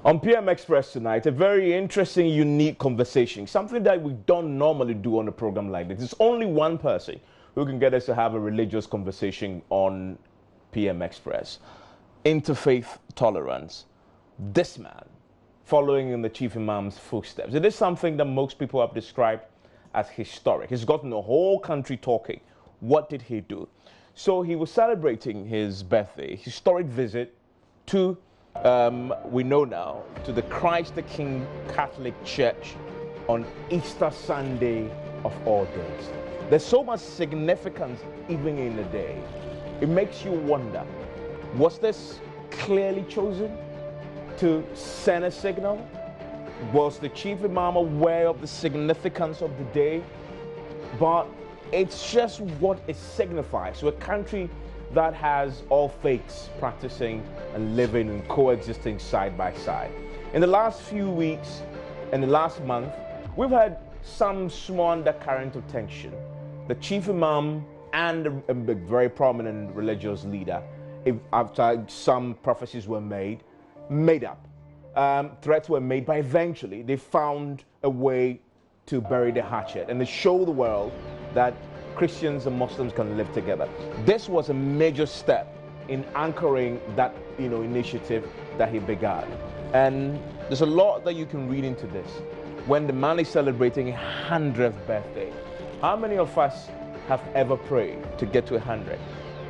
On PM Express tonight, a very interesting, unique conversation, something that we don't normally do on a program like this. It's only one person who can get us to have a religious conversation on PM Express. Interfaith tolerance. This man, following in the Chief Imam's footsteps. It is something that most people have described as historic. He's gotten the whole country talking. What did he do? So he was celebrating his birthday, historic visit to we know now, to the Christ the King Catholic Church on Easter Sunday of all days. There's so much significance even in the day. It makes you wonder, was this clearly chosen to send a signal? Was the Chief Imam aware of the significance of the day? But it's just what it signifies. So a country that has all faiths practicing and living and coexisting side by side. In the last few weeks, in the last month, we've had some small undercurrent of tension. The Chief Imam and a very prominent religious leader, after some prophecies were made up. Threats were made, but eventually they found a way to bury the hatchet and to show the world that Christians and Muslims can live together. This was a major step in anchoring that initiative that he began. And there's a lot that you can read into this. When the man is celebrating 100th birthday, how many of us have ever prayed to get to 100?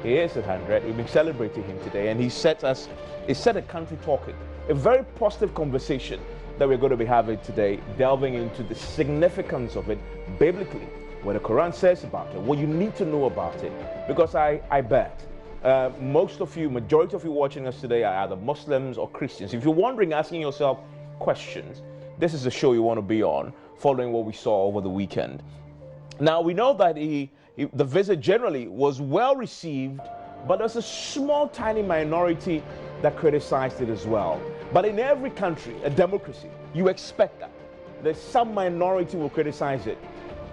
He is 100. We've been celebrating him today, and he set a country talking. A very positive conversation that we're going to be having today, delving into the significance of it biblically, what the Quran says about it, what you need to know about it. Because I bet most of you, majority of you watching us today are either Muslims or Christians. If you're wondering, asking yourself questions, this is the show you want to be on, following what we saw over the weekend. Now, we know that the visit generally was well received, but there's a small, tiny minority that criticized it as well. But in every country, a democracy, you expect that. There's some minority will criticize it.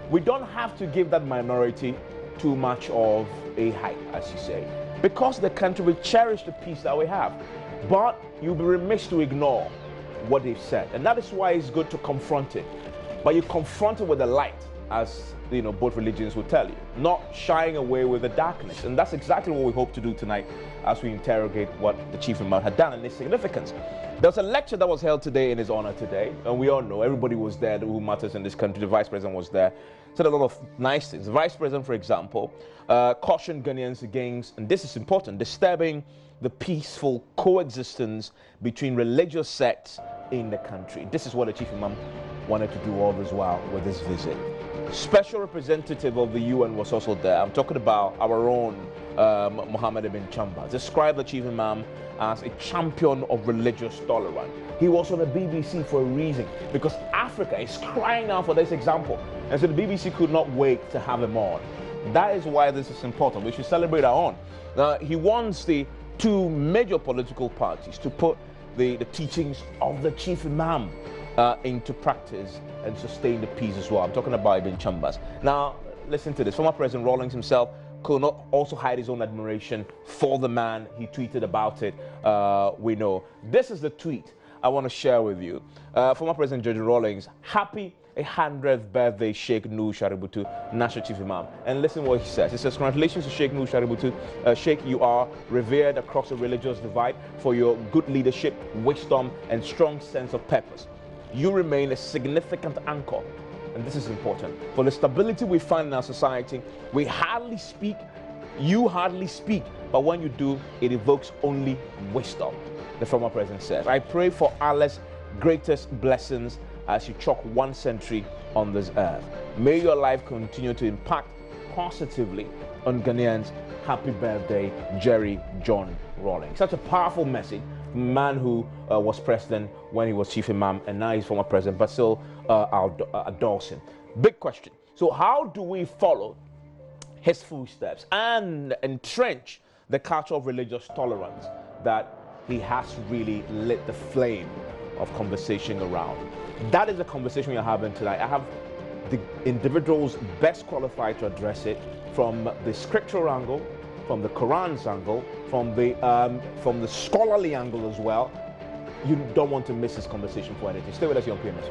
We don't have to give that minority too much of a hype, as you say, because the country will cherish the peace that we have. But you'll be remiss to ignore what they've said. And that is why it's good to confront it. But you confront it with the light, as both religions will tell you, not shying away with the darkness. And that's exactly what we hope to do tonight as we interrogate what the Chief Imam had done and its significance. There was a lecture that was held today in his honor today, and we all know, everybody was there who matters in this country. The Vice President was there, said a lot of nice things. The Vice President, for example, cautioned Ghanaians against, and this is important, disturbing the peaceful coexistence between religious sects in the country. This is what the Chief Imam wanted to do all this while with this visit. Special representative of the UN was also there. I'm talking about our own Mohammed ibn Chambers. Described the Chief Imam as a champion of religious tolerance. He was on the BBC for a reason, because Africa is crying out for this example. And so the BBC could not wait to have him on. That is why this is important. We should celebrate our own. He wants the two major political parties to put the teachings of the Chief Imam into practice and sustain the peace as well. I'm talking about Ibn Chambers. Now, listen to this. Former President Rawlings himself could not also hide his own admiration for the man. He tweeted about it, we know. This is the tweet I want to share with you. Former President George Rawlings, happy 100th birthday, Sheikh Nur Shaributu, National Chief Imam. And listen what he says. He says, congratulations to Sheikh Nur Shaributu. Sheikh, you are revered across the religious divide for your good leadership, wisdom, and strong sense of purpose. You remain a significant anchor, and this is important, for the stability we find in our society. We hardly speak, you hardly speak, but when you do, it evokes only wisdom, the former president says. I pray for Allah's greatest blessings as you chalk 1 century on this earth. May your life continue to impact positively on Ghanaians. Happy birthday, Jerry John Rawlings. Such a powerful message. Man who was president when he was Chief Imam, and now he's former president, but still adores him. Big question. So how do we follow his footsteps and entrench the culture of religious tolerance that he has really lit the flame of conversation around? That is the conversation we are having tonight. I have the individuals best qualified to address it from the scriptural angle, from the Quran's angle, from the scholarly angle as well. you don't want to miss this conversation for anything. Stay with us here on PMS.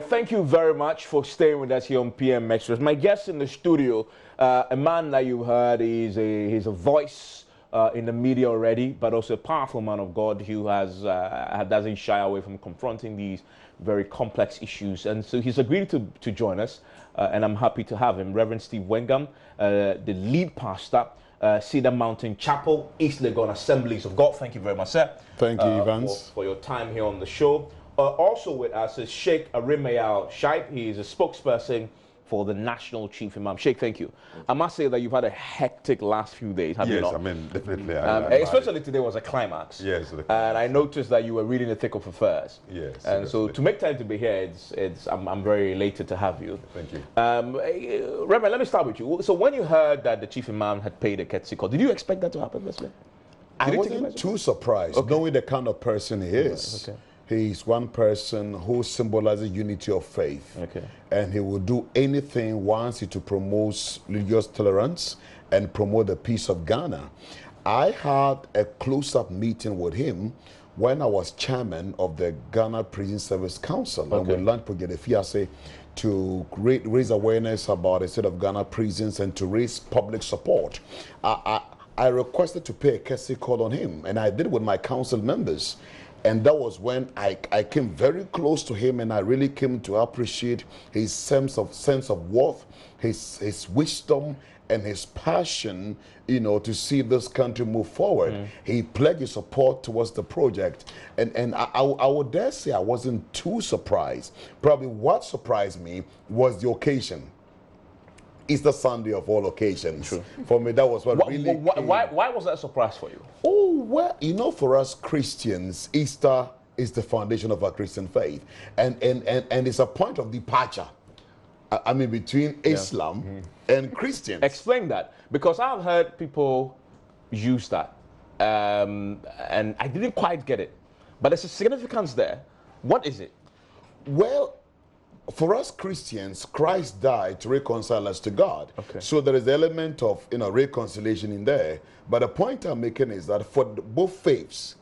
Thank you very much for staying with us here on PM Extras. My guest in the studio, a man that you heard, he's a voice in the media already, but also a powerful man of God who doesn't shy away from confronting these very complex issues. And so he's agreed to join us, and I'm happy to have him. Reverend Steve Wengam, the lead pastor, Cedar Mountain Chapel, East Legon Assemblies of God. Thank you very much, sir. Thank you, Evans. For your time here on the show. Also with us is Sheikh Arimayal Shaib. He is a spokesperson for the National Chief Imam. Sheikh, thank you. I must say that you've had a hectic last few days, have you not? Yes, I mean, definitely. Especially today was a climax. Yes. And I noticed that you were really in the thick of affairs. Yes. And so to make time to be here, I'm very elated to have you. Thank you. Reverend, let me start with you. So when you heard that the Chief Imam had paid a courtesy call, did you expect that to happen this way? I wasn't too surprised, knowing the kind of person he is. Okay. He's one person who symbolizes unity of faith. Okay. And he will do anything once to promote religious tolerance and promote the peace of Ghana. I had a close-up meeting with him when I was chairman of the Ghana Prison Service Council. And we launched Project Fiase to raise awareness about the state of Ghana prisons and to raise public support. I requested to pay a courtesy call on him, and I did with my council members. And that was when I came very close to him, and I really came to appreciate his sense of worth, his wisdom, and his passion, to see this country move forward. He pledged his support towards the project, and I would dare say I wasn't too surprised. Probably what surprised me was the occasion. Easter Sunday of all occasions. True. For me, that was what really. Why was that a surprise for you? Oh, well, for us Christians, Easter is the foundation of our Christian faith, and it's a point of departure. I mean, between Islam and Christians. Explain that, because I've heard people use that, and I didn't quite get it. But there's a significance there. What is it? Well, for us Christians, Christ died to reconcile us to God. Okay. So there is the element of reconciliation in there. But the point I'm making is that for both faiths,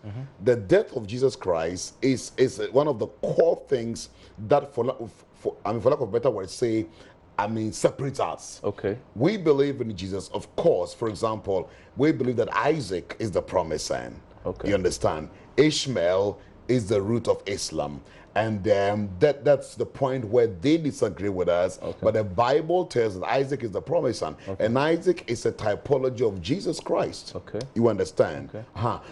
the death of Jesus Christ is one of the core things that, for lack of a better word, separates us. Okay. We believe in Jesus, of course. For example, we believe that Isaac is the promised son. Okay. You understand? Ishmael is the root of Islam. And that's the point where they disagree with us. Okay. But the Bible tells that Isaac is the promised son. Okay. And Isaac is a typology of Jesus Christ. Okay. You understand? Okay.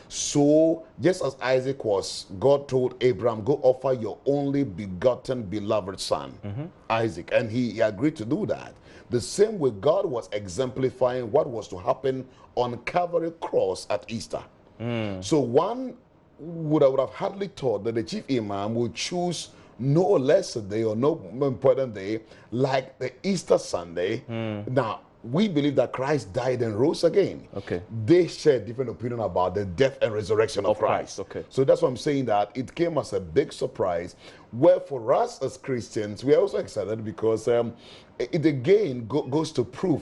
So just as Isaac was, God told Abraham, go offer your only begotten beloved son, Isaac. And he agreed to do that. The same way God was exemplifying what was to happen on Calvary cross at Easter. So one would have hardly thought that the Chief Imam would choose no lesser day or no more important day like the Easter Sunday. Now, we believe that Christ died and rose again. Okay. They share different opinion about the death and resurrection of Christ. Okay. So that's why I'm saying that it came as a big surprise. Where for us as Christians, we are also excited because it again goes to prove,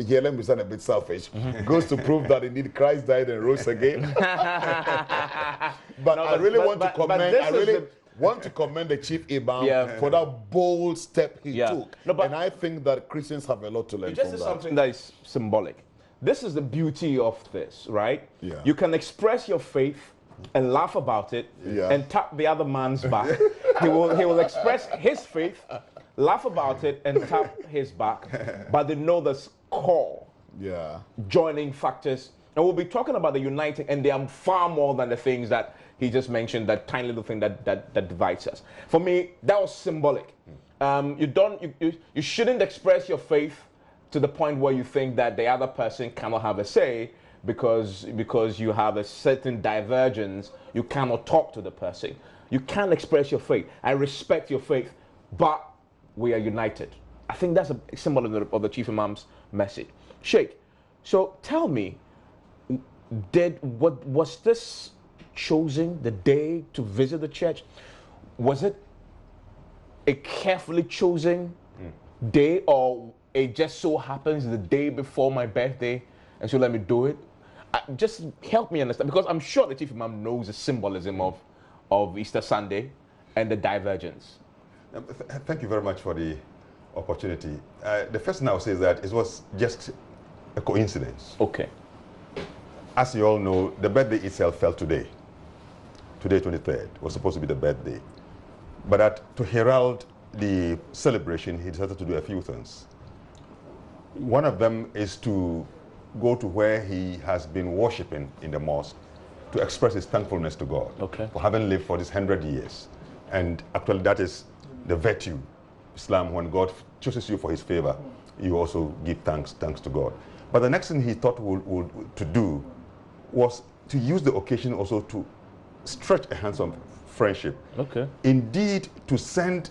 here let me sound a bit selfish, goes to prove that indeed Christ died and rose again. But I really want to commend, want to commend the Chief Imam for that bold step he took. And I think that Christians have a lot to learn from that. This is something that is symbolic. This is the beauty of this, right? Yeah. You can express your faith and laugh about it and tap the other man's back. he will express his faith, laugh about it, and tap his back. But they know the core joining factors. And we'll be talking about the uniting, and they are far more than the things that he just mentioned, that tiny little thing that divides us. For me, that was symbolic. You shouldn't express your faith to the point where you think that the other person cannot have a say because you have a certain divergence. You cannot talk to the person. You can't express your faith. I respect your faith, but we are united. I think that's a symbol of the Chief Imam's message. Sheikh, so tell me, was this chosen the day to visit the church? Was it a carefully chosen day, or it just so happens the day before my birthday, and so let me do it? Just help me understand, because I'm sure the Chief Imam knows the symbolism of Easter Sunday and the divergence. Thank you very much for the opportunity. The first thing I would say is that it was just a coincidence. Okay. As you all know, the birthday itself fell today. Today, 23rd, was supposed to be the birthday. But to herald the celebration, he decided to do a few things. One of them is to go to where he has been worshiping in the mosque to express his thankfulness to God for having lived for these 100 years. And actually that is the virtue, Islam. When God chooses you for his favor, you also give thanks to God. But the next thing he thought to do was to use the occasion also to stretch a hands of friendship. Okay. Indeed, to send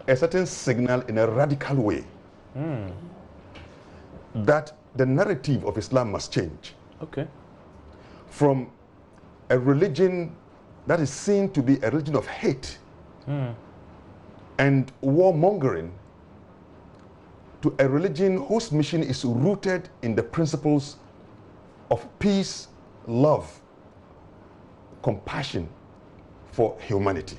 a certain signal in a radical way that the narrative of Islam must change. Okay. From a religion that is seen to be a religion of hate and warmongering to a religion whose mission is rooted in the principles of peace, love, compassion for humanity.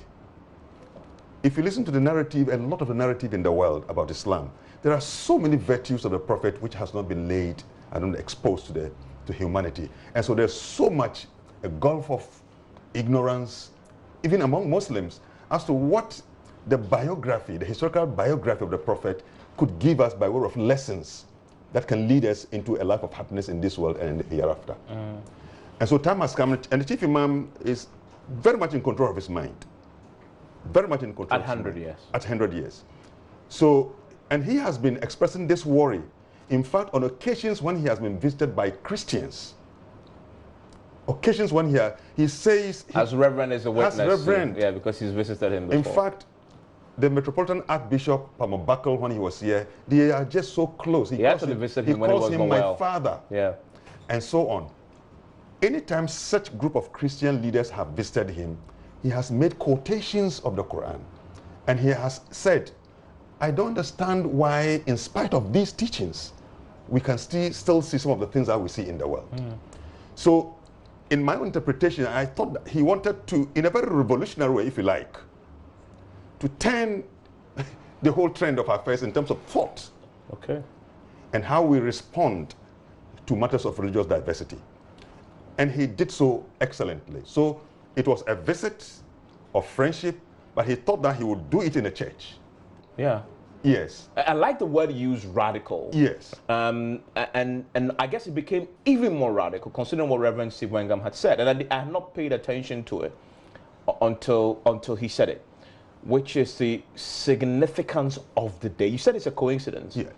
If you listen to the narrative, a lot of the narrative in the world about Islam, there are so many virtues of the Prophet which has not been laid and exposed to humanity. And so there's so much a gulf of ignorance, even among Muslims, as to what the biography, the historical biography of the Prophet could give us by way of lessons that can lead us into a life of happiness in this world and in the hereafter. And so time has come, and the Chief Imam is very much in control of his mind. Very much in control. At 100 years. At 100 years. So, and he has been expressing this worry. In fact, on occasions when he has been visited by Christians, occasions when he says... As Reverend is a witness. As Reverend. Yeah, because he's visited him before. In fact, the Metropolitan Archbishop Pamabakal, when he was here, they are just so close. He actually visited him when he was calls him my father. Yeah. And so on. Anytime such group of Christian leaders have visited him, he has made quotations of the Quran. And he has said, I don't understand why, in spite of these teachings, we can still see some of the things that we see in the world. So, in my interpretation, I thought that he wanted to, in a very revolutionary way, if you like, to turn the whole trend of affairs in terms of thought. Okay. And how we respond to matters of religious diversity. And he did so excellently. So it was a visit of friendship, but he thought that he would do it in a church. Yeah. Yes. I like the word used, radical. Yes. And I guess it became even more radical, considering what Reverend Steve Wengham had said. And I had not paid attention to it until he said it, which is the significance of the day. You said it's a coincidence. Yes.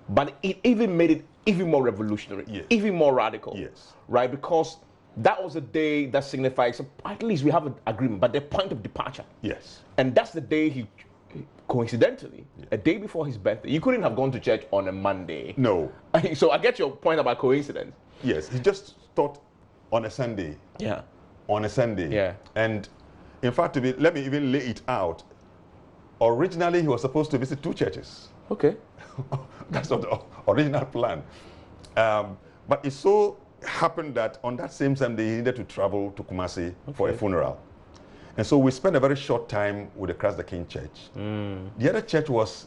But it even made it even more revolutionary, yes, even more radical. Yes. Right? Because that was a day that signifies, at least we have an agreement, but the point of departure. Yes. And that's the day he, coincidentally, a day before his birthday, you couldn't have gone to church on a Monday. No. So I get your point about coincidence. Yes, he just thought on a Sunday. Yeah. On a Sunday. Yeah. And in fact, let me even lay it out. Originally, he was supposed to visit 2 churches. Okay. That's not the original plan. But it so happened that on that same Sunday, he needed to travel to Kumasi for a funeral. And so we spent a very short time with the Christ the King Church. The other church was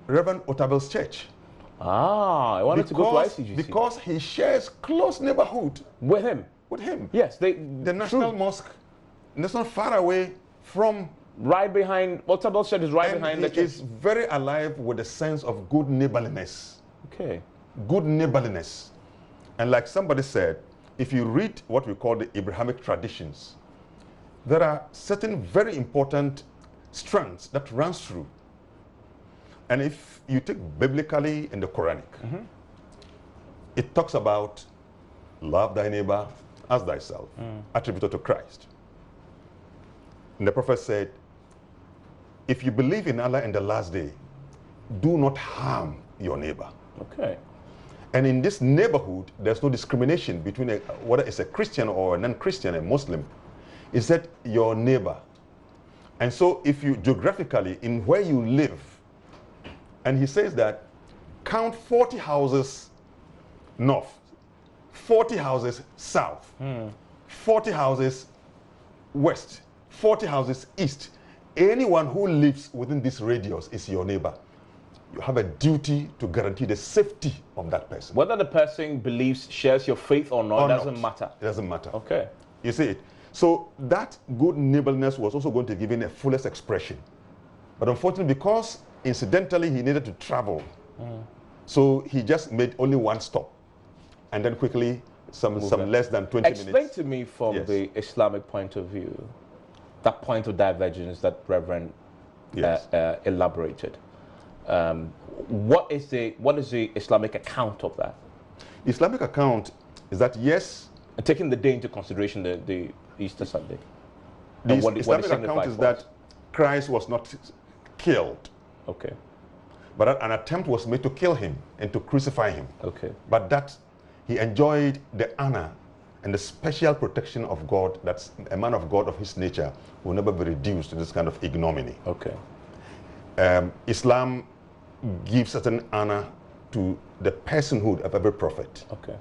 Reverend Otabel's church. Ah, I wanted to go to ICGC. Because he shares close neighborhood. With him? With him. Yes. The National Mosque, that's not far away from... Right behind, Otabel's church is right behind the church. It's very alive with a sense of good neighborliness. Okay. Good neighborliness. And like somebody said, if you read what we call the Abrahamic traditions, there are certain very important strands that runs through. And if you take biblically in the Quranic, it talks about love thy neighbor as thyself, attributed to Christ. And the Prophet said, if you believe in Allah and the last day, do not harm your neighbor. Okay. And in this neighborhood, there's no discrimination between whether it's a Christian or a non-Christian, a Muslim. It's that your neighbor. And so if you geographically, in where you live, And he says that count 40 houses north, 40 houses south, 40 houses west, 40 houses east. Anyone who lives within this radius is your neighbor. You have a duty to guarantee the safety of that person. Whether the person believes, shares your faith or not, doesn't matter. It doesn't matter. Okay. You see it? So that good neighborliness was also going to give him a fullest expression. But unfortunately, because incidentally he needed to travel, so he just made only one stop. And then quickly, some less than 20 minutes. Explain to me from the Islamic point of view, that point of divergence that Reverend elaborated. What is the Islamic account of that? Islamic account is that, yes, taking the day into consideration, the Easter Sunday. The Islamic account is that Christ was not killed. Okay. But an attempt was made to kill him and to crucify him. Okay. But that he enjoyed the honor and the special protection of God. That's a man of God of his nature will never be reduced to this kind of ignominy. Okay. Islam gives certain honor to the personhood of every prophet. Okay.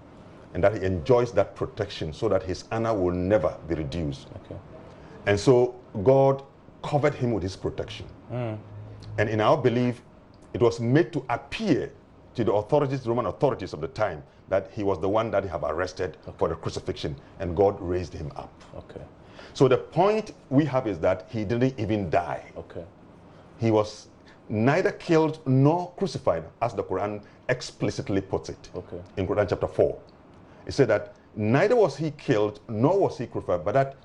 And that he enjoys that protection so that his honor will never be reduced. Okay. And so God covered him with his protection. And in our belief, it was made to appear to the authorities, the Roman authorities of the time, that he was the one that they have arrested for the crucifixion, and God raised him up. Okay. So the point we have is that he didn't even die. Okay. He was neither killed nor crucified, as the Quran explicitly puts it. Okay. In Quran chapter 4. It said that neither was he killed nor was he crucified, but that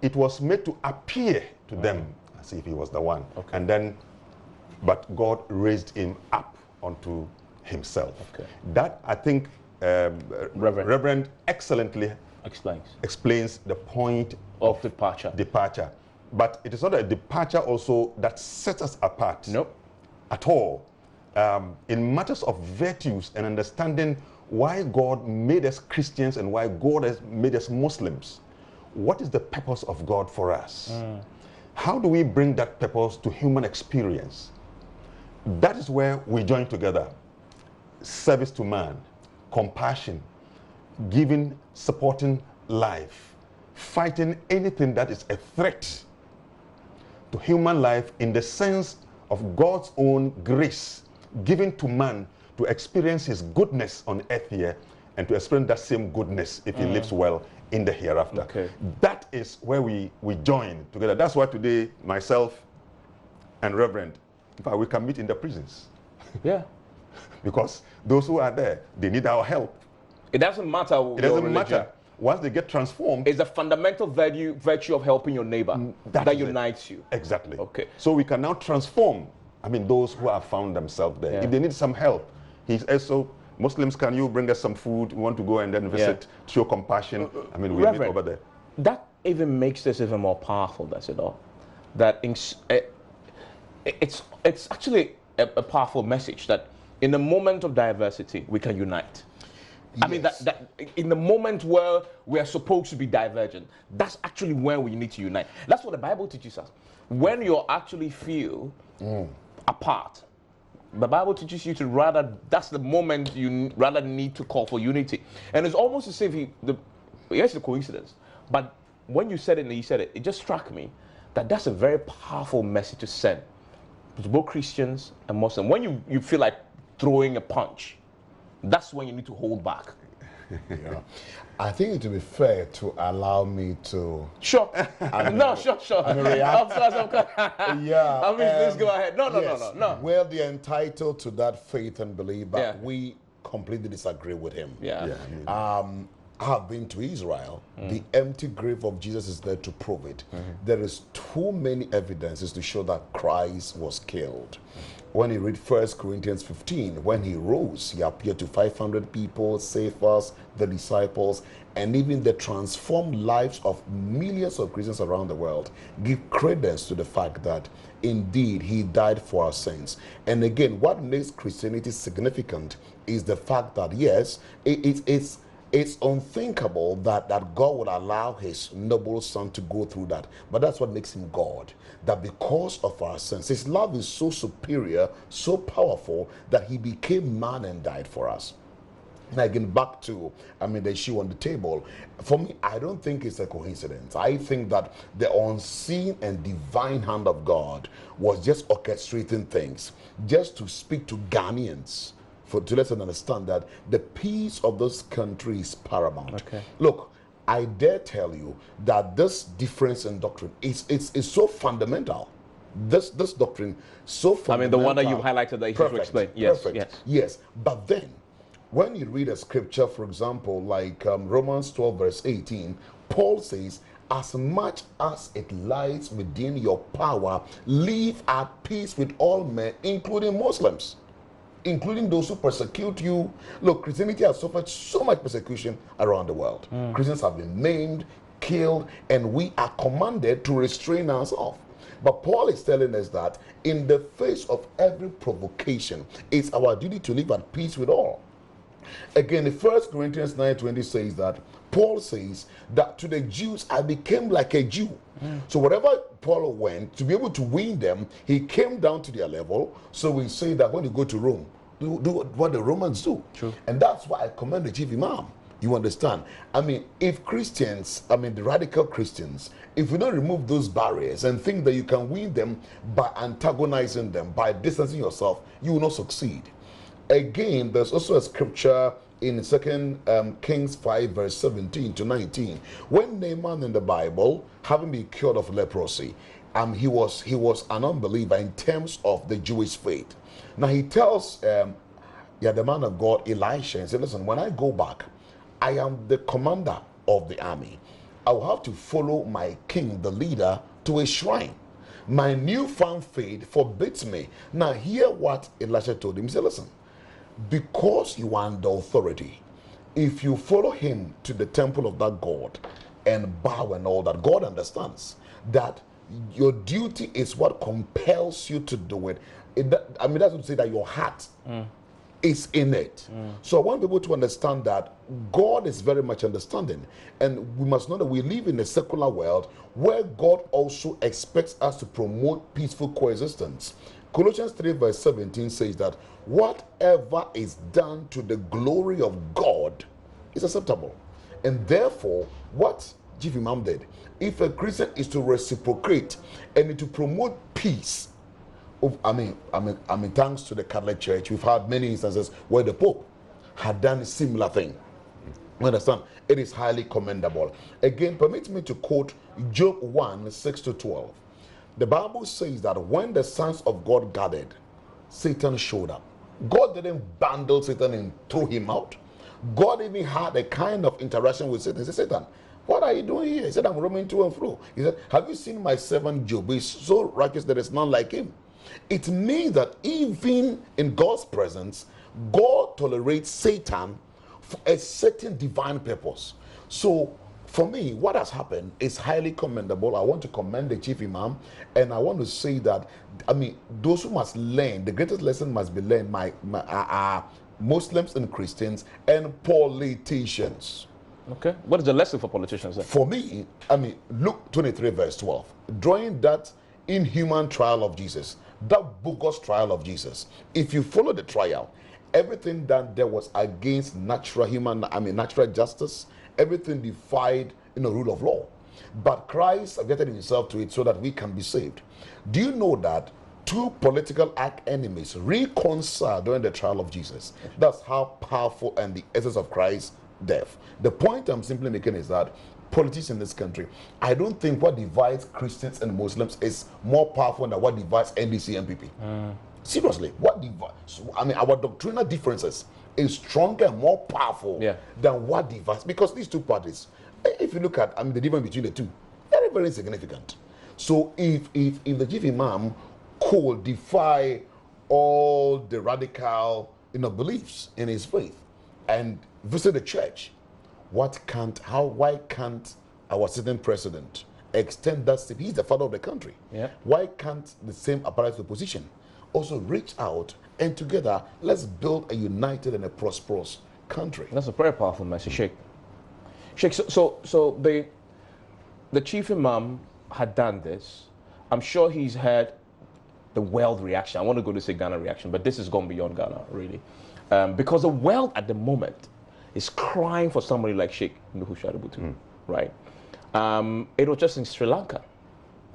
it was made to appear to them as if he was the one. Okay. And then, but God raised him up unto himself. Okay. That, I think, Reverend excellently explains the point of departure. But it is not a departure also that sets us apart. Nope. At all. In matters of virtues and understanding why God made us Christians and why God has made us Muslims. What is the purpose of God for us? How do we bring that purpose to human experience? That is where we join together. Service to man, compassion, giving, supporting life, fighting anything that is a threat to human life in the sense of God's own grace given to man to experience his goodness on earth here and to experience that same goodness if he lives well in the hereafter. Okay. That is where we join together. That's why today myself and Reverend, in fact, we can meet in the prisons. Yeah. Because those who are there, they need our help. It doesn't matter. It doesn't matter. Once they get transformed, it's a fundamental virtue of helping your neighbor that unites you. Exactly. Okay. So we can now transform, those who have found themselves there. Yeah. If they need some help, he's also, Muslims, can you bring us some food? We want to go and then visit, show compassion. We meet over there. That even makes this even more powerful, does it all? That it's actually a powerful message that in the moment of diversity, we can unite. Yes. That in the moment where we are supposed to be divergent, that's actually when we need to unite. That's what the Bible teaches us. When you actually feel apart, the Bible teaches you to that's the moment you rather need to call for unity. And it's almost as if yes, it's a coincidence, but when you said it and he said it, it just struck me that that's a very powerful message to send to both Christians and Muslims. When you feel like throwing a punch, that's when you need to hold back. Yeah. I think it would be fair to allow me to... Sure. Sure. Yeah. Please go ahead. No. Well, they're entitled to that faith and belief, but we completely disagree with him. Yeah. I have been to Israel. The empty grave of Jesus is there to prove it. There is too many evidences to show that Christ was killed. When you read 1 Corinthians 15, when he rose, he appeared to 500 people, Cephas, the disciples, and even the transformed lives of millions of Christians around the world give credence to the fact that indeed he died for our sins. And again, what makes Christianity significant is the fact that, yes, it's It's unthinkable that God would allow his noble son to go through that. But that's what makes him God. That because of our sins, his love is so superior, so powerful, that he became man and died for us. And again, back to, the issue on the table. For me, I don't think it's a coincidence. I think that the unseen and divine hand of God was just orchestrating things, just to speak to Ghanaians, to let them understand that the peace of this country is paramount. Okay. Look, I dare tell you that this difference in doctrine is so fundamental. This doctrine so fundamental. The one that you highlighted that you should explain. Yes, perfect. Yes. But then, when you read a scripture, for example, like Romans 12 verse 18, Paul says, as much as it lies within your power, live at peace with all men, including Muslims, including those who persecute you. Look, Christianity has suffered so much persecution around the world. Christians have been maimed, killed, and we are commanded to restrain ourselves. But Paul is telling us that in the face of every provocation, it's our duty to live at peace with all. Again, in 1 Corinthians 9:20 says that Paul says that to the Jews, I became like a Jew. So wherever Paul went, to be able to win them, he came down to their level. So we say that when you go to Rome, do what the Romans do. True. And that's why I commend the Chief Imam. You understand? If Christians, the radical Christians, if you don't remove those barriers and think that you can win them by antagonizing them, by distancing yourself, you will not succeed. Again, there's also a scripture in 2 Kings 5 verse 17 to 19. When Naaman in the Bible, having been cured of leprosy, he was an unbeliever in terms of the Jewish faith. Now he tells the man of God, Elisha, and said, listen, when I go back, I am the commander of the army. I will have to follow my king, the leader, to a shrine. My newfound faith forbids me. Now hear what Elisha told him. He said, listen, because you are under authority, if you follow him to the temple of that God and bow and all that, God understands that your duty is what compels you to do it. That's to say that your heart is in it. So I want people to understand that God is very much understanding, and we must know that we live in a secular world where God also expects us to promote peaceful coexistence. Colossians 3 verse 17 says that whatever is done to the glory of God is acceptable. And therefore, what Chief Imam did, if a Christian is to reciprocate and to promote peace, thanks to the Catholic Church, we've had many instances where the Pope had done a similar thing. You understand? It is highly commendable. Again, permit me to quote Job 1, 6 to 12. The Bible says that when the sons of God gathered, Satan showed up. God didn't bundle Satan and throw him out. God even had a kind of interaction with Satan. He said, Satan, what are you doing here? He said, I'm roaming to and fro. He said, have you seen my servant Job? He's so righteous there is none like him. It means that even in God's presence, God tolerates Satan for a certain divine purpose. So for me, what has happened is highly commendable. I want to commend the Chief Imam, and I want to say that, those who must learn, the greatest lesson must be learned by Muslims and Christians and politicians. Okay. What is the lesson for politicians then? For me, Luke 23 verse 12, drawing that inhuman trial of Jesus, that bogus trial of Jesus. If you follow the trial, everything that there was against natural justice, everything defied rule of law. But Christ subjected himself to it so that we can be saved. Do you know that two political arch enemies reconciled during the trial of Jesus? That's how powerful and the essence of Christ's death. The point I'm simply making is that politics in this country, I don't think what divides Christians and Muslims is more powerful than what divides NDC and PP. Seriously, what divides? Our doctrinal differences is stronger and more powerful than what divides, because these two parties, if you look at the difference between the two, very, very insignificant. So if the Chief Imam could defy all the radical beliefs in his faith and visit the church, why can't our sitting president extend that step? He's the father of the country. Why can't the same apparatus of opposition also reach out, and together let's build a united and a prosperous country. That's a very powerful message, Sheikh. Sheikh, so the Chief Imam had done this. I'm sure he's had the world reaction. I want to go to say Ghana reaction, but this has gone beyond Ghana, really. Because the world at the moment is crying for somebody like Sheikh Nuhu Shaributu, right? It was just in Sri Lanka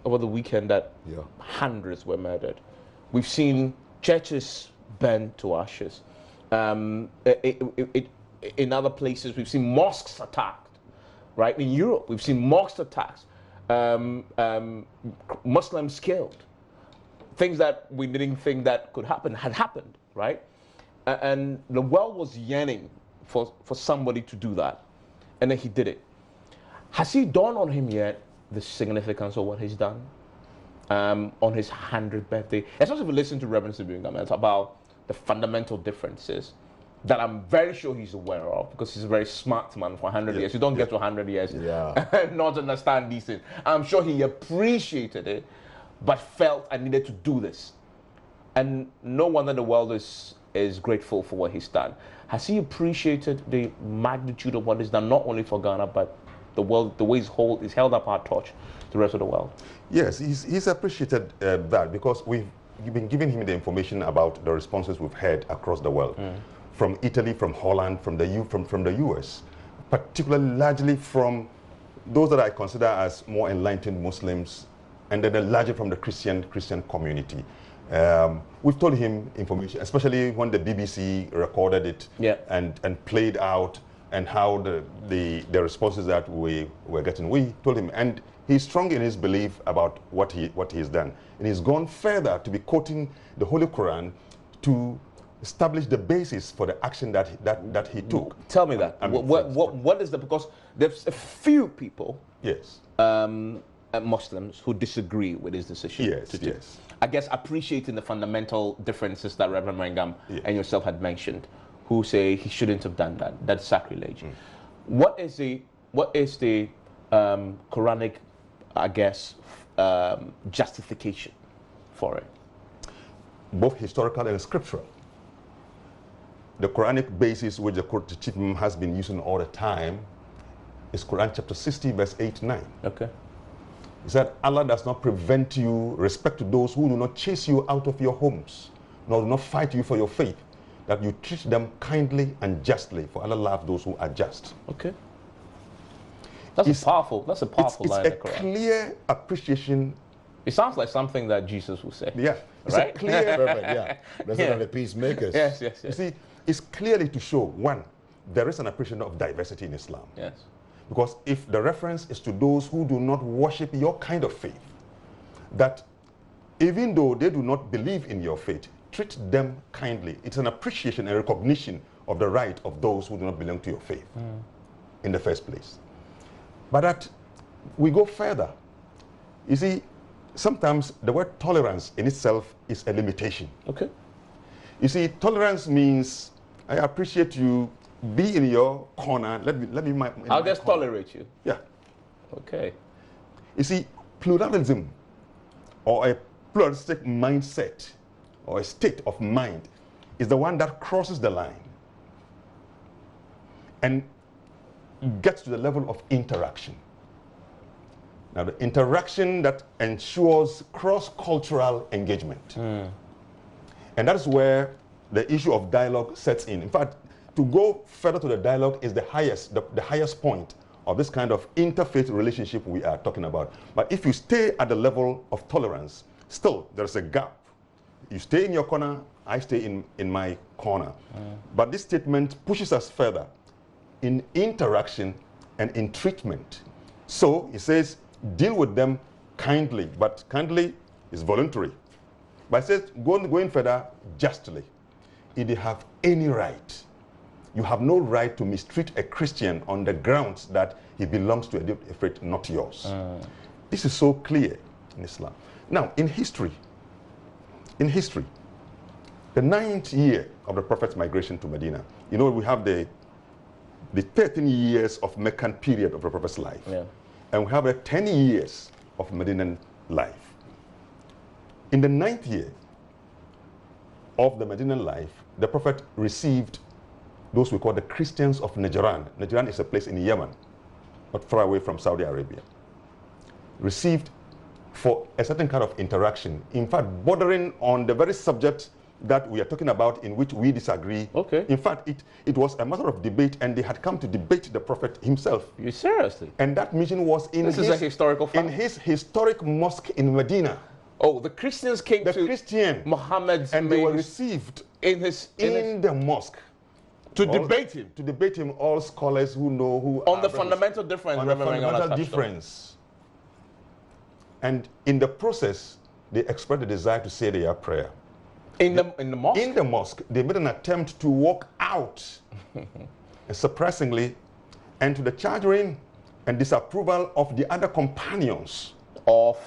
over the weekend that hundreds were murdered. We've seen churches burned to ashes. In other places, we've seen mosques attacked, right? In Europe, we've seen mosque attacks, Muslims killed. Things that we didn't think that could happen had happened, right? And the world was yearning for somebody to do that. And then he did it. Has he dawned on him yet the significance of what he's done on his 100th birthday? Especially if you listen to Reverend Sibingham, it's about the fundamental differences that I'm very sure he's aware of, because he's a very smart man for 100 years. You don't get to 100 years and not understand these things. I'm sure he appreciated it, but felt I needed to do this. And no wonder the world is grateful for what he's done. Has he appreciated the magnitude of what he's done, not only for Ghana, but the world, the way he's held up our torch to the rest of the world? Yes, he's appreciated that, because we've been giving him the information about the responses we've had across the world. From Italy, from Holland, from the US, particularly largely from those that I consider as more enlightened Muslims, and then largely from the Christian community. We've told him information, especially when the BBC recorded it and played out, and how the responses that we were getting. We told him, and he's strong in his belief about what he's done, and he's gone further to be quoting the Holy Quran to establish the basis for the action that he took. Tell me that. What is that? Because there's a few people, Muslims, who disagree with his decision. Yes. I guess appreciating the fundamental differences that Reverend Mangam and yourself had mentioned, who say he shouldn't have done that. That's sacrilege. What is the Quranic, I guess, justification for it? Both historical and scriptural. The Quranic basis which the Chief Imam has been using all the time is Quran chapter 60, verse 8-9. Okay. He said, Allah does not prevent you, respect to those who do not chase you out of your homes, nor do not fight you for your faith, that you treat them kindly and justly, for Allah loves those who are just. Okay. That's a powerful line. It's a clear appreciation. It sounds like something that Jesus would say. Yeah. It's right? a clear, perfect, Those are the peacemakers. Yes. You see, it's clearly to show, one, there is an appreciation of diversity in Islam. Yes. Because if the reference is to those who do not worship your kind of faith, that even though they do not believe in your faith, treat them kindly. It's an appreciation and recognition of the right of those who do not belong to your faith in the first place. But that we go further. You see, sometimes the word tolerance in itself is a limitation. Okay. You see, tolerance means I appreciate you. Be in your corner. Let me. I'll just tolerate you. Yeah. Okay. You see, pluralism, or a pluralistic mindset, or a state of mind, is the one that crosses the line and gets to the level of interaction. Now, the interaction that ensures cross-cultural engagement, and that is where the issue of dialogue sets in. In fact, to go further to the dialogue is the highest point of this kind of interfaith relationship we are talking about. But if you stay at the level of tolerance, still there's a gap. You stay in your corner, I stay in my corner. But this statement pushes us further in interaction and in treatment. So it says, deal with them kindly, but kindly is voluntary. But it says, going further, justly. If they have any right, you have no right to mistreat a Christian on the grounds that he belongs to a faith not yours. This is so clear in Islam. Now, in history, the 9th year of the Prophet's migration to Medina, you know, we have the 13 years of Meccan period of the Prophet's life. Yeah. And we have the 10 years of Medinan life. In the 9th year of the Medinan life, the Prophet received those we call the Christians of Najran. Najran is a place in Yemen, not far away from Saudi Arabia. Received for a certain kind of interaction, in fact, bordering on the very subject that we are talking about in which we disagree. Okay. In fact, it was a matter of debate, and they had come to debate the Prophet himself. You seriously? And that meeting was in This is a historical fact. in his historic mosque in Medina. Oh, the Christians came The to Christian, Muhammad's and they were main- received in the mosque. to debate him To debate him, all scholars who know who on are the brothers. fundamental difference. On the Reverend Engel fundamental touched on. difference. And in the process, they expressed the desire to say their prayer. In the mosque. In the mosque, they made an attempt to walk out, surprisingly, and to the chagrin and disapproval of the other companions of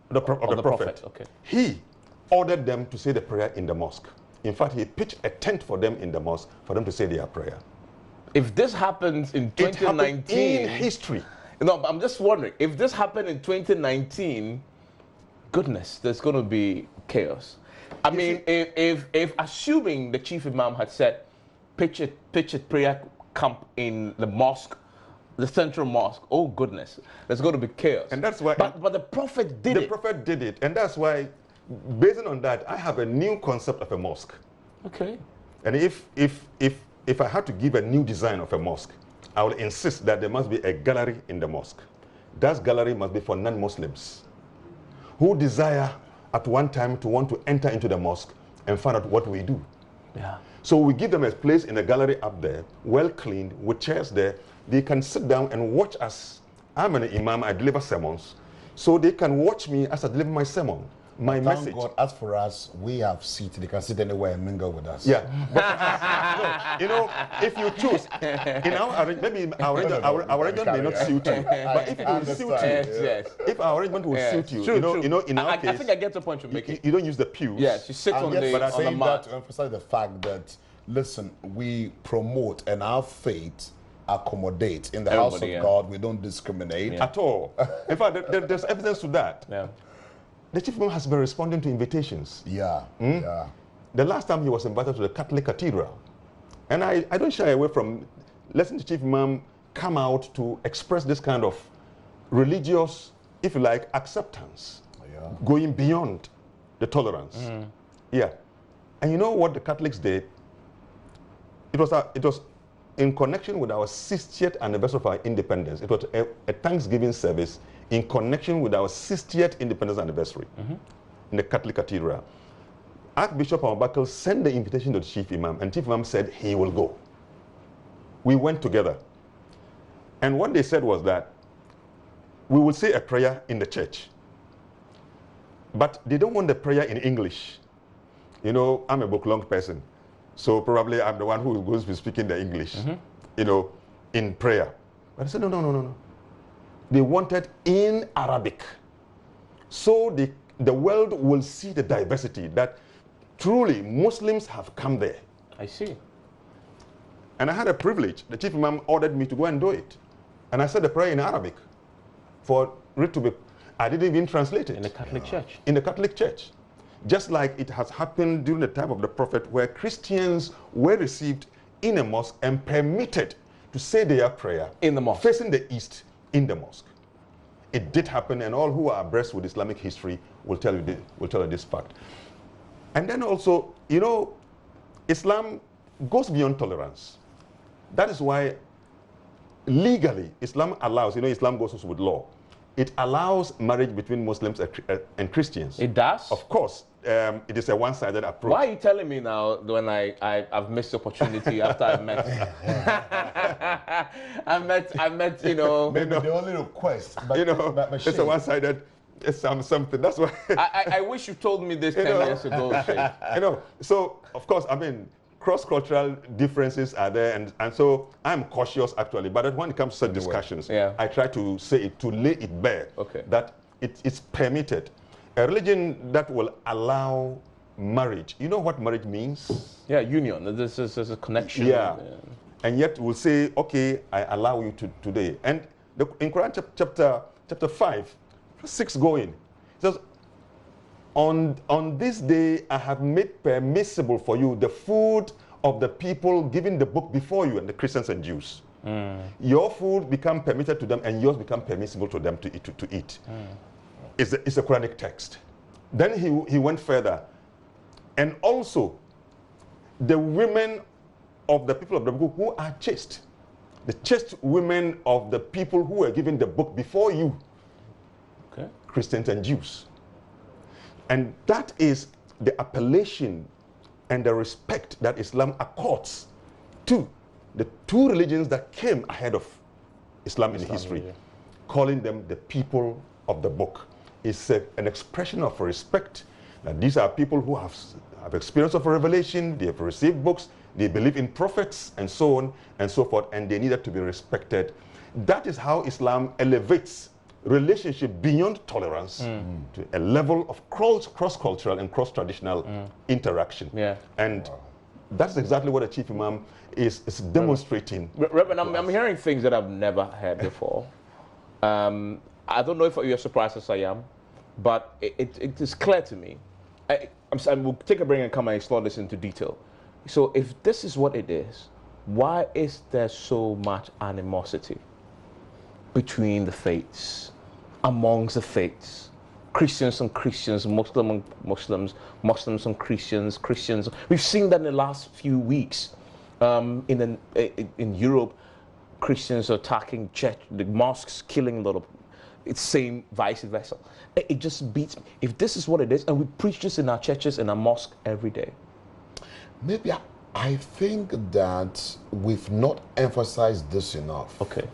the Prophet. Okay. He ordered them to say the prayer in the mosque. In fact, he pitched a tent for them in the mosque for them to say their prayer. If this happens in It happened 2019, in history. no, but I'm just wondering if this happened in 2019. Goodness, there's going to be chaos. I mean, if assuming the Chief Imam had said, pitch a prayer camp in the mosque, the central mosque. Oh goodness, there's going to be chaos. And that's why. But the Prophet did it. The Prophet did it, and that's why, based on that, I have a new concept of a mosque. Okay. And if I had to give a new design of a mosque, I will insist that there must be a gallery in the mosque. That gallery must be for non-Muslims who desire at one time to want to enter into the mosque and find out what we do. Yeah. So we give them a place in the gallery up there, well cleaned, with chairs there. They can sit down and watch us. I'm an imam, I deliver sermons. So they can watch me as I deliver my sermon, my Thank message. God, as for us, we have seats. They can sit anywhere and mingle with us. Yeah. But, no, you know, if you choose, in our maybe our arrangement may not suit you, but if it will suit you, Yes. if our arrangement will suit you, True, true. you know, in our I case, think I get the point you're making. you don't use the pews. Yes, you sit I'm on just the saying that mat. to emphasize the fact that, listen, we promote and our faith accommodates. In the house of Everybody, yeah. God, we don't discriminate. At all. In fact, there's evidence to that. Yeah. The Chief Imam has been responding to invitations. Yeah, yeah. The last time he was invited to the Catholic Cathedral. And I don't shy away from letting the Chief Imam come out to express this kind of religious, if you like, acceptance, Yeah. going beyond the tolerance. Yeah. And you know what the Catholics did? It was in connection with our 60th anniversary of our independence. It was a Thanksgiving service in connection with our 60th independence anniversary in the Catholic Cathedral. Archbishop Abubakar sent the invitation to the Chief Imam, and Chief Imam said he will go. We went together. And what they said was that we will say a prayer in the church, but they don't want the prayer in English. You know, I'm a book-long person, so probably I'm the one who is going to be speaking the English, you know, in prayer. But I said, no. They wanted in Arabic. So the world will see the diversity, that truly Muslims have come there. I see. And I had a privilege. The Chief Imam ordered me to go and do it. And I said the prayer in Arabic for it to be, I didn't even translate it. In the Catholic Church. In the Catholic Church. Just like it has happened during the time of the Prophet, where Christians were received in a mosque and permitted to say their prayer In the mosque. facing the east in the mosque. It did happen, and all who are abreast with Islamic history will tell you this fact. And then also, you know, Islam goes beyond tolerance. That is why legally Islam allows, you know, Islam goes also with law. It allows marriage between Muslims and Christians. It does? Of course. It is a one-sided approach. Why are you telling me now when I've missed the opportunity after I met I met, you know. Maybe the only request, but, you know, but it's a one-sided, it's something. That's why. I wish you told me this 10 years ago, Sheikh. You know, so of course, I mean, cross-cultural differences are there, and so I'm cautious actually. But when it comes to such discussions, Yeah. I try to say it, to lay it bare, Okay. that it's permitted. A religion that will allow marriage. You know what marriage means? Yeah, union. This is a connection. Yeah. And yet we'll say, okay, I allow you to today. And in Quran chapter 5, 6 going, it says, on this day I have made permissible for you the food of the people given the book before you, and the Christians and Jews. Your food become permitted to them, and yours become permissible to them to eat. It's a Quranic text. Then he went further. And also, the women of the people of the book who are chaste, the chaste women of the people who were given the book before you, Okay. Christians and Jews. And that is the appellation and the respect that Islam accords to the two religions that came ahead of Islam in history, calling them the people of the book. It's an expression of respect that these are people who have experience of a revelation, they have received books, they believe in prophets, and so on and so forth, and they needed to be respected. That is how Islam elevates relationship beyond tolerance to a level of cross-cultural and cross-traditional interaction. Yeah. And that's exactly what the Chief Imam is demonstrating. Reverend, I'm hearing things that I've never heard before. I don't know if you're surprised as I am, but it is clear to me. We'll take a break and come and explore this into detail. So if this is what it is, why is there so much animosity between the faiths, amongst the faiths? Christians and Christians, Muslims and Muslims, Muslims and Christians, Christians. We've seen that in the last few weeks. In Europe, Christians are attacking church, the mosques, killing a lot of. It's same vice versa. It just beats me. If this is what it is, and we preach this in our churches and our mosque every day. Maybe I think that we've not emphasized this enough. Okay.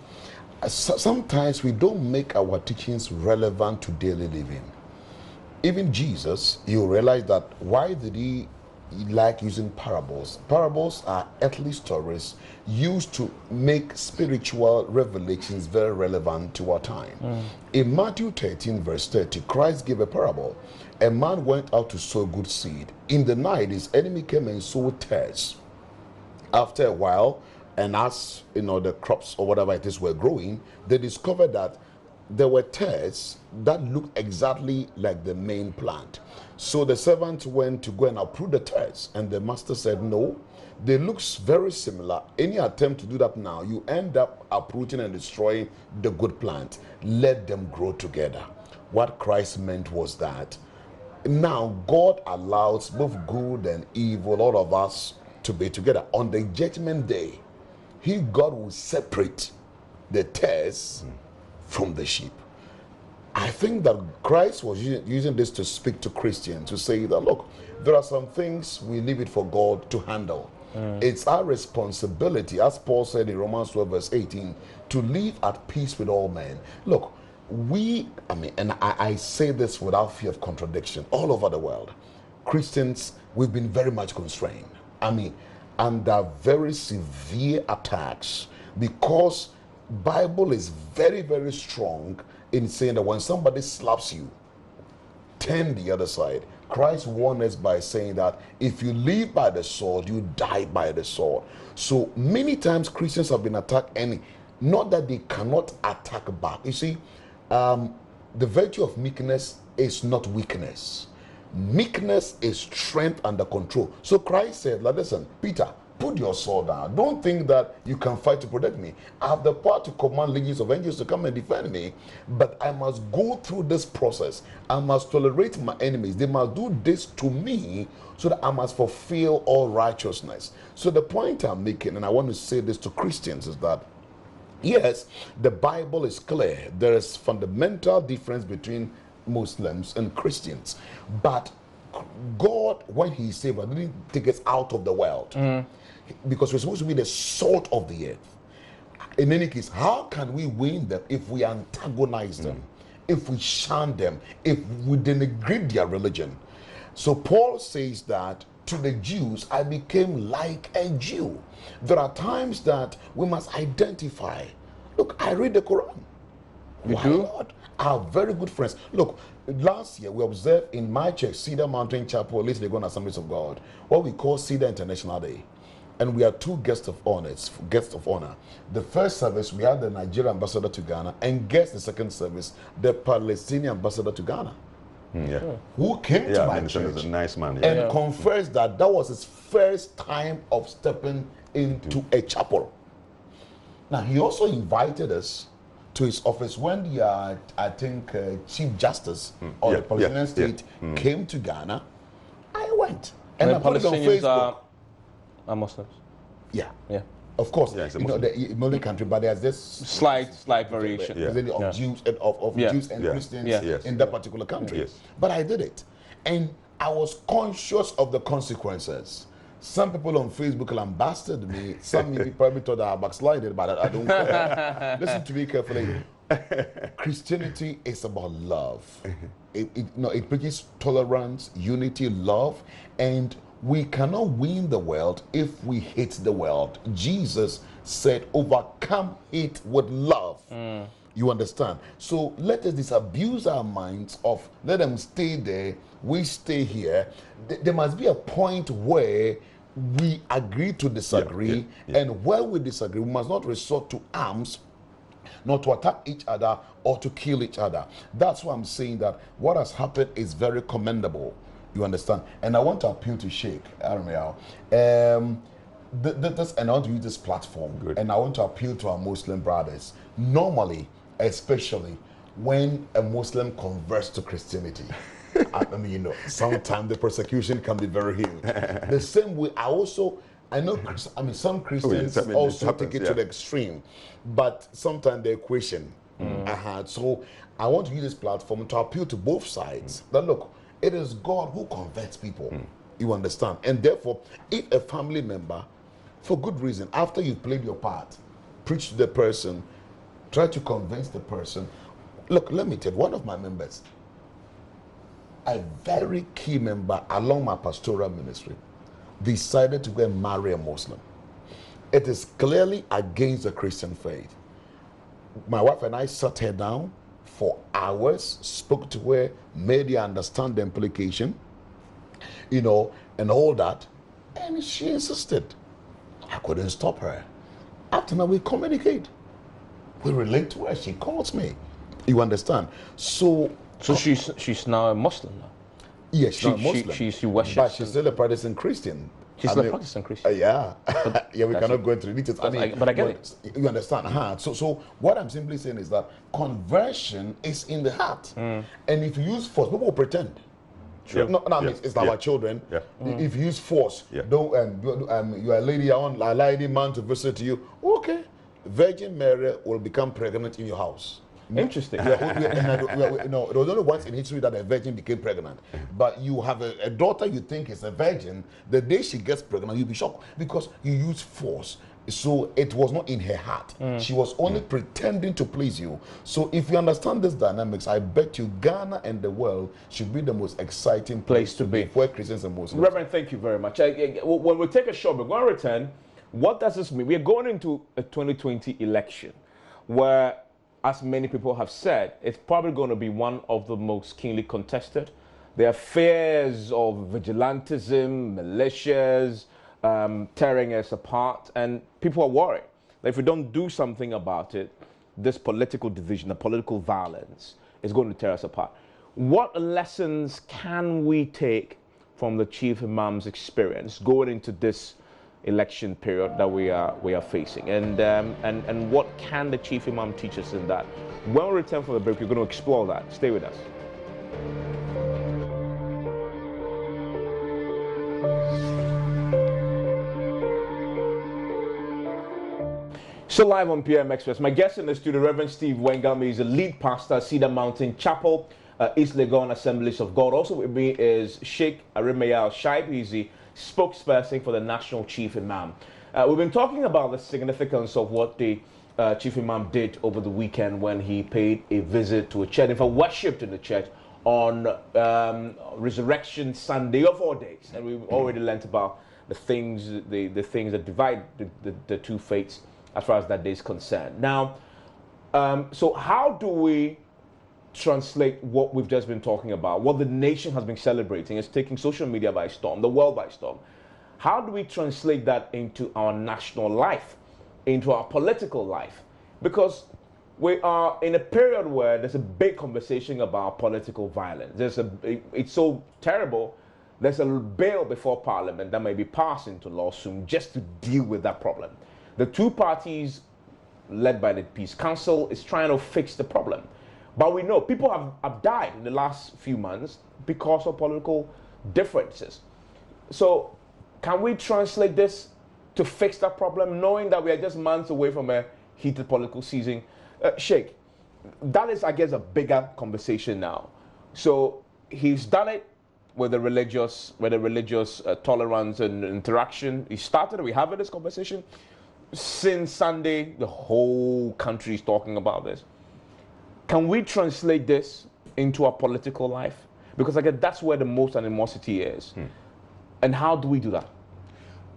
Sometimes we don't make our teachings relevant to daily living. Even Jesus, you realize that why did he like using parables? Parables are earthly stories used to make spiritual revelations very relevant to our time. In Matthew 13 verse 30, Christ gave a parable. A man went out to sow good seed. In the night, his enemy came and sowed tares. After a while, and as the crops or whatever it is were growing, they discovered that there were tares that looked exactly like the main plant. So the servant went to go and uproot the tares, and the master said, no, they look very similar. Any attempt to do that now, you end up uprooting and destroying the good plant. Let them grow together. What Christ meant was that now God allows both good and evil, all of us, to be together. On the judgment day, God will separate the tares from the sheep. I think that Christ was using this to speak to Christians, to say that, look, there are some things we leave it for God to handle. It's our responsibility, as Paul said in Romans 12 verse 18, to live at peace with all men. Look, I say this without fear of contradiction, all over the world, Christians, we've been very much constrained. Under very severe attacks, because Bible is very, very strong in saying that when somebody slaps you, turn the other side. Christ warned us by saying that if you live by the sword, you die by the sword. So many times Christians have been attacked, and not that they cannot attack back. You see, the virtue of meekness is not weakness. Meekness is strength under control. So Christ said, listen, Peter, put your sword down. Don't think that you can fight to protect me. I have the power to command legions of angels to come and defend me, but I must go through this process. I must tolerate my enemies. They must do this to me so that I must fulfill all righteousness. So the point I'm making, and I want to say this to Christians, is that yes, the Bible is clear. There is fundamental difference between Muslims and Christians, but God, when he saved us, didn't take us out of the world, because we're supposed to be the salt of the earth. In any case, how can we win them if we antagonize them, if we shun them, if we denigrate their religion? So Paul says that to the Jews, I became like a Jew. There are times that we must identify. Look, I read the Quran. Why not? I have very good friends. Look, last year we observed in my church, Cedar Mountain Chapel, Little Legon Assemblies of God, what we call Cedar International Day. And we had two guests of honor. The first service, we had the Nigerian ambassador to Ghana, and guest the second service, the Palestinian ambassador to Ghana. who came to my Minister church is a nice man. and confessed that that was his first time of stepping into a chapel. Now, he also invited us to his office when the, I think, Chief Justice of the Palestinian state came to Ghana. I went. And I put it on Facebook. Are Muslims. Yeah. Yeah. Of course, Yeah, it's a you know, the Muslim country, but there's this slight variation. of Jews and of Jews and Christians in that particular country. But I did it, and I was conscious of the consequences. Some people on Facebook lambasted me. Some people probably thought I backslided, but I don't care. Listen to me carefully. Christianity is about love. It preaches tolerance, unity, love, and we cannot win the world if we hate the world. Jesus said, overcome hate with love. You understand? So let us disabuse our minds of, let them stay there, we stay here. There must be a point where we agree to disagree, and where we disagree, we must not resort to arms, not to attack each other or to kill each other. That's why I'm saying that what has happened is very commendable. You understand? And I want to appeal to Sheikh Armiel. And I want to use this platform, and I want to appeal to our Muslim brothers. Normally, especially when a Muslim converts to Christianity, I mean, you know, sometimes the persecution can be very huge. The same way, I know, some Christians also take it to the extreme, but sometimes they question. So I want to use this platform to appeal to both sides. That look, it is God who converts people. You understand? And therefore, if a family member, for good reason, after you've played your part, preach to the person, try to convince the person. Look, let me tell you, one of my members, a very key member along my pastoral ministry, decided to go and marry a Muslim. It is clearly against the Christian faith. My wife and I sat her down for hours, spoke to her, made her understand the implication, you know, and all that. And she insisted. I couldn't stop her. After that, we communicate. We relate to her. She calls me. You understand? So she's now a Muslim now? Yes, she's not a Muslim. She worships. But she's still a Protestant Christian. She's still a Protestant Christian. Yeah. Yeah, we cannot go into the details. But I get it. You understand? So what I'm simply saying is that conversion is in the heart. And if you use force, people will pretend. Sure. No, it's our children. If you use force, don't you're a lady, I want a lady man to visit you. Okay. Virgin Mary will become pregnant in your house. Interesting. There was only once in history that a virgin became pregnant. But you have a daughter you think is a virgin, the day she gets pregnant, you'll be shocked because you use force. So it was not in her heart. She was only pretending to please you. So if you understand this dynamics, I bet you Ghana and the world should be the most exciting place to be for Christians and Muslims. Reverend, thank you very much. When we take a short break, when we return, what does this mean? We are going into a 2020 election where, as many people have said, it's probably going to be one of the most keenly contested. There are fears of vigilantism, militias, tearing us apart, and people are worried that if we don't do something about it, this political division, the political violence is going to tear us apart. What lessons can we take from the Chief Imam's experience going into this election period that we are facing, and what can the Chief Imam teach us in that? When we return from the break, we're going to explore that. Stay with us. So live on PM Express, my guest in the studio, Reverend Steve Wengame, is the lead pastor, Cedar Mountain Chapel, East Legon Assemblies of God. Also with me is Sheikh Arimayal Shaib. He's the spokesperson for the National Chief Imam. We've been talking about the significance of what the Chief Imam did over the weekend when he paid a visit to a church, in fact, worshipped in the church on Resurrection Sunday of all days. And we've already learnt about the things that divide the two faiths as far as that day is concerned. Now, so how do we translate what we've just been talking about, what the nation has been celebrating? It's taking social media by storm, the world by storm. How do we translate that into our national life, into our political life? Because we are in a period where there's a big conversation about political violence. It's so terrible. There's a bill before Parliament that may be passed into law soon just to deal with that problem. The two parties led by the Peace Council is trying to fix the problem. But we know people have died in the last few months because of political differences. So can we translate this to fix that problem, knowing that we are just months away from a heated political season? Sheikh, that is, I guess, a bigger conversation now. So he's done it with the religious tolerance and interaction. He started, we having this conversation. Since Sunday, the whole country is talking about this. Can we translate this into our political life? Because I guess that's where the most animosity is. And how do we do that?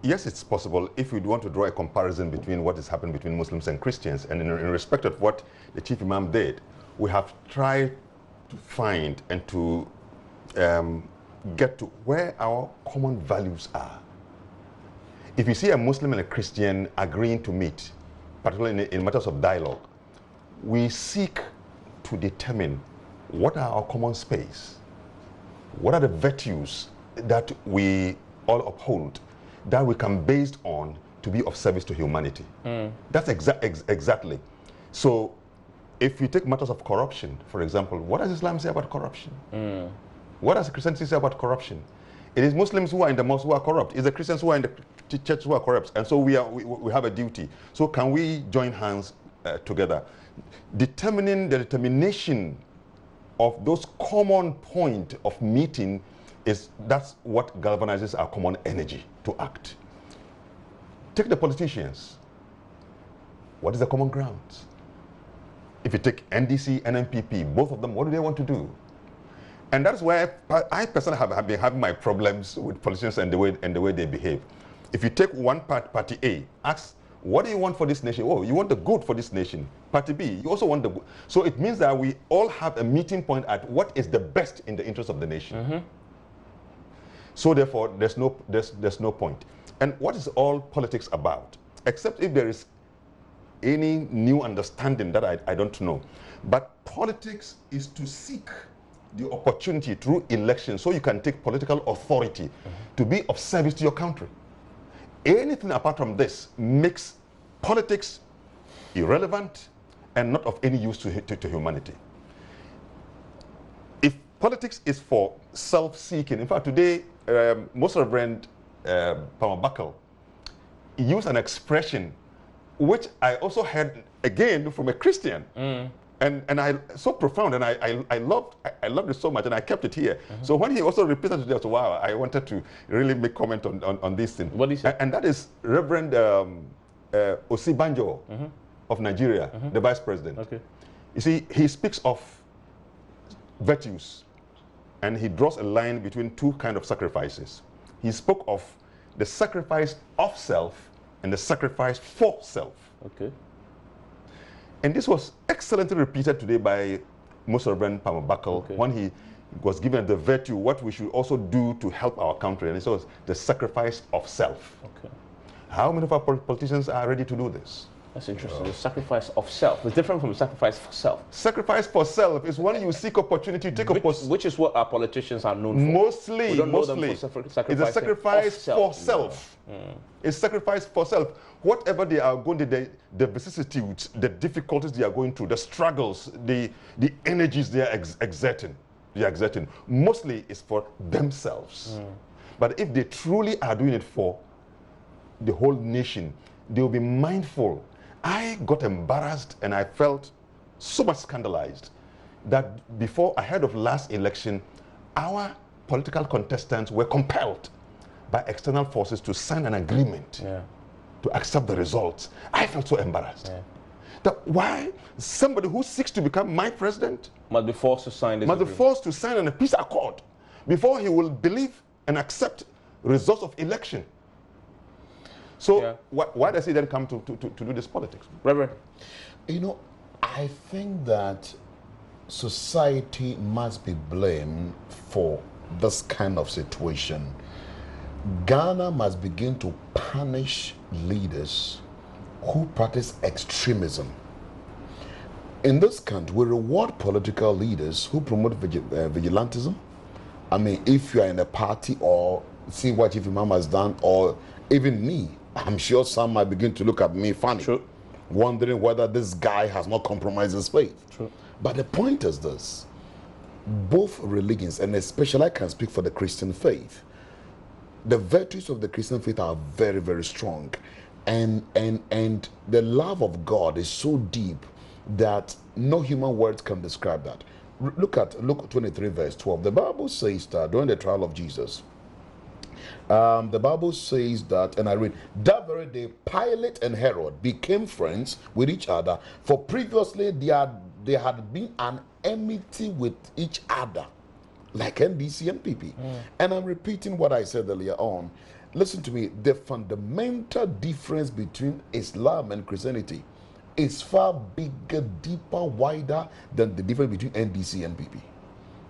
Yes, it's possible if we want to draw a comparison between what is happening between Muslims and Christians. And in respect of what the Chief Imam did, we have tried to find and to get to where our common values are. If you see a Muslim and a Christian agreeing to meet, particularly in matters of dialogue, we seek to determine what are our common space, what are the virtues that we all uphold, that we can based on to be of service to humanity. That's exactly. So if you take matters of corruption, for example, what does Islam say about corruption? What does Christianity say about corruption? It is Muslims who are in the mosque who are corrupt. It's the Christians who are in the church who are corrupt. And so we have a duty. So can we join hands together? Determining the determination of those common point of meeting that's what galvanizes our common energy to act. Take the politicians. What is the common ground? If you take NDC and NPP, both of them, what do they want to do? And that's where I personally have been having my problems with politicians and the way they behave. If you take one party A, ask, what do you want for this nation? Oh, you want the good for this nation. Party B, you also want the good. So it means that we all have a meeting point at what is the best in the interest of the nation. So therefore, there's no point. And what is all politics about? Except if there is any new understanding that I don't know. But politics is to seek the opportunity through election so you can take political authority to be of service to your country. Anything apart from this makes politics irrelevant and not of any use to humanity. If politics is for self-seeking, in fact today, Most Reverend Palmer Buckle used an expression which I also heard again from a Christian. And I so profound, and I loved it so much, and I kept it here. So when he also repeated it, I was, wow, I wanted to really make comment on this thing. What did he say? And that is Reverend Osibanjo of Nigeria, the Vice President. Okay. You see, he speaks of virtues, and he draws a line between two kinds of sacrifices. He spoke of the sacrifice of self and the sacrifice for self. Okay. And this was excellently repeated today by Most Reverend Palmer Buckle when he was given the virtue, what we should also do to help our country. And it was the sacrifice of self. Okay. How many of our politicians are ready to do this? That's interesting. The sacrifice of self. It's different from sacrifice for self. Sacrifice for self is when you seek opportunity, take which is what our politicians are known for. Mostly. It's a sacrifice for self. It's sacrifice for self. Whatever they are going to, the vicissitudes, the difficulties they are going through, the struggles, the energies they are exerting, mostly is for themselves. But if they truly are doing it for the whole nation, they will be mindful. I got embarrassed and I felt so much scandalized that ahead of last election, our political contestants were compelled by external forces to sign an agreement to accept the results. I felt so embarrassed. That why somebody who seeks to become my president must be forced to sign this agreement. Forced to sign a peace accord before he will believe and accept results of election. So why does he then come to do this politics? Reverend? You know, I think that society must be blamed for this kind of situation. Ghana must begin to punish leaders who practice extremism. In this country, we reward political leaders who promote vigilantism. I mean, if you are in a party or see what Chief Imam has done, or even me, I'm sure some might begin to look at me funny, True. wondering whether this guy has not compromised his faith. True. But the point is this: both religions, and especially I can speak for the Christian faith, the virtues of the Christian faith are very, very strong, and the love of God is so deep that no human words can describe that. Look at Luke 23 verse 12. The Bible says that during the trial of Jesus, the Bible says that, and I read, that very day Pilate and Herod became friends with each other, for previously they had been an enmity with each other, like NDC and PP. And I'm repeating what I said earlier on. Listen to me, the fundamental difference between Islam and Christianity is far bigger, deeper, wider than the difference between NDC and PP.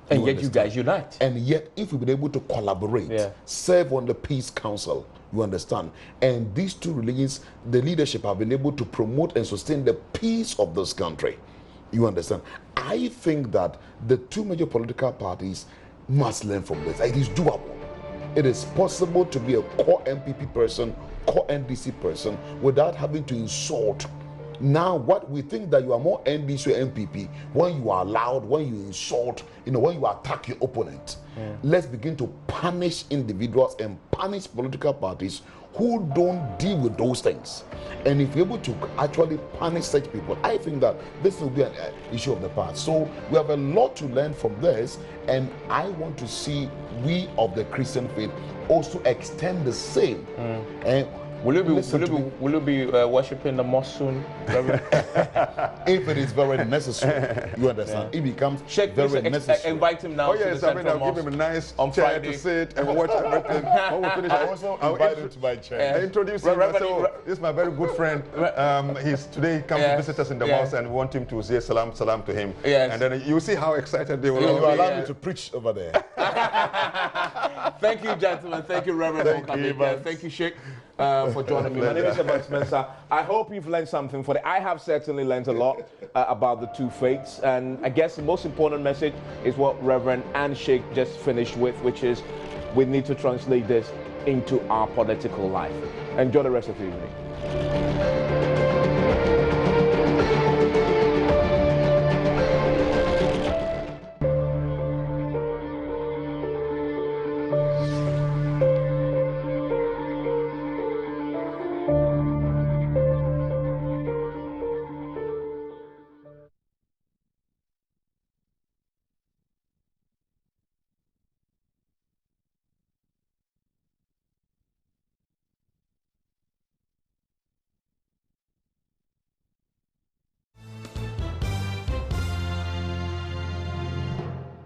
And yet you guys unite. And yet, if we've been able to collaborate, serve on the peace council, you understand, and these two religions, the leadership have been able to promote and sustain the peace of this country, you understand. I think that the two major political parties must learn from this. It is doable. It is possible to be a core MPP person, core NDC person, without having to insult. Now, what we think that you are more NDC or MPP when you are loud, when you insult, when you attack your opponent. Let's begin to punish individuals and punish political parties who don't deal with those things. And if you're able to actually punish such people, I think that this will be an issue of the past. So we have a lot to learn from this, and I want to see we of the Christian faith also extend the same. And will you be worshiping the mosque soon? If it is very necessary, you understand. It becomes very necessary. Invite him now. Oh yes, I mean, I'll give him a nice on chair Friday to sit and watch everything. I also invite him to my chair. Introduce him. So, this is my very good friend. He's today come to visit us in the mosque, and we want him to say salam to him. Yes. And then you see how excited they will be. You allow me to preach over there. Thank you, gentlemen. Thank you, Reverend. Thank you, Sheikh. For joining me. My name is Evan Spencer. I hope you've learned something for it. I have certainly learned a lot about the two faiths, and I guess the most important message is what Reverend and Sheikh just finished with, which is we need to translate this into our political life. Enjoy the rest of the evening.